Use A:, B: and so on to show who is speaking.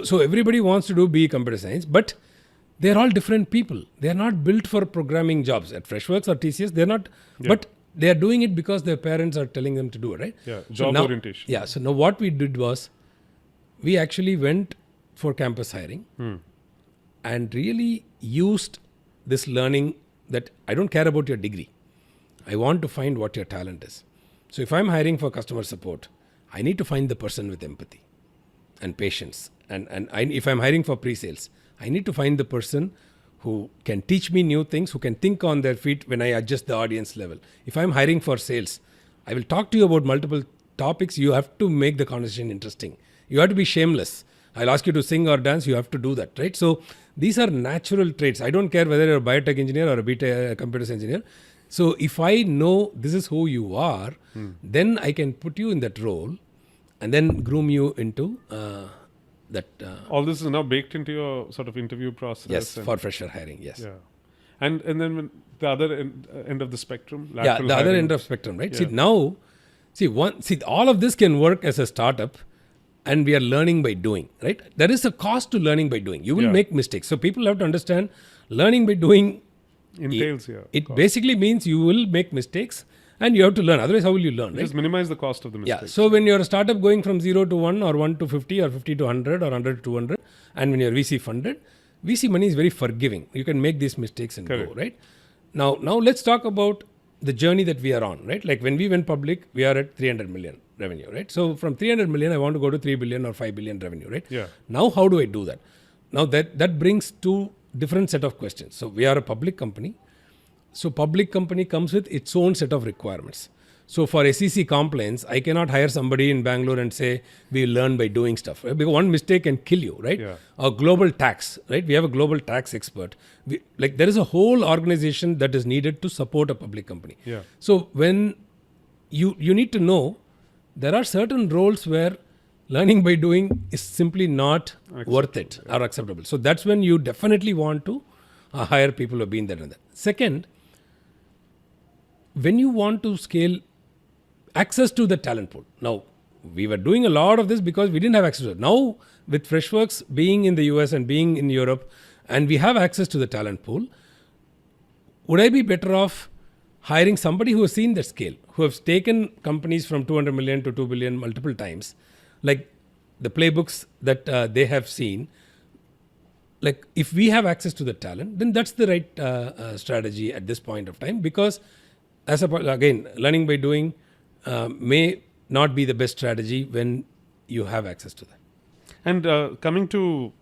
A: So everybody wants to do BE computer science, but they're all different people. They're not built for programming jobs at Freshworks or TCS. They're not, but they are doing it because their parents are telling them to do it, right?
B: Yeah, job orientation.
A: Yeah, so now what we did was, we actually went for campus hiring and really used this learning that I don't care about your degree. I want to find what your talent is. So if I'm hiring for customer support, I need to find the person with empathy and patience. If I'm hiring for pre-sales, I need to find the person who can teach me new things, who can think on their feet when I adjust the audience level. If I'm hiring for sales, I will talk to you about multiple topics. You have to make the conversation interesting. You have to be shameless. I'll ask you to sing or dance. You have to do that, right? So these are natural traits. I don't care whether you're a biotech engineer or a computer science engineer. So if I know this is who you are, then I can put you in that role and then groom you into that.
B: All this is now baked into your sort of interview process.
A: Yes, for fresher hiring, yes.
B: Yeah. And then when the other end of the spectrum.
A: Yeah, the other end of spectrum, right? Yeah. See, all of this can work as a startup and we are learning by doing, right? There is a cost to learning by doing. You will make mistakes. So people have to understand learning by doing
B: entails
A: it basically means you will make mistakes and you have to learn. Otherwise, how will you learn?
B: Just minimize the cost of the mistakes.
A: Yeah. So when you're a startup going from 0 to 1 or 1 to 50 or 50 to 100 or 100 to 200, and when you're VC funded, VC money is very forgiving. You can make these mistakes and go, right? Now let's talk about the journey that we are on, right? Like when we went public, we are at 300 million revenue, right? So from 300 million, I want to go to 3 billion or 5 billion revenue, right?
B: Yeah.
A: Now, how do I do that? Now that brings two different set of questions. So we are a public company. So public company comes with its own set of requirements. So for SEC compliance, I cannot hire somebody in Bangalore and say, we learn by doing stuff. Right? Because one mistake can kill you, right?
B: Yeah.
A: Or global tax, right? We have a global tax expert. There is a whole organization that is needed to support a public company.
B: Yeah.
A: So when you need to know, there are certain roles where learning by doing is simply not worth it or acceptable. So that's when you definitely want to hire people who have been there and that. Second, when you want to scale, access to the talent pool. Now, we were doing a lot of this because we didn't have access to it. Now, with Freshworks being in the US and being in Europe, and we have access to the talent pool, would I be better off hiring somebody who has seen that scale, who has taken companies from 200 million to 2 billion multiple times, like the playbooks that they have seen? Like if we have access to the talent, then that's the right strategy at this point of time, because again, learning by doing may not be the best strategy when you have access to that.
B: And coming to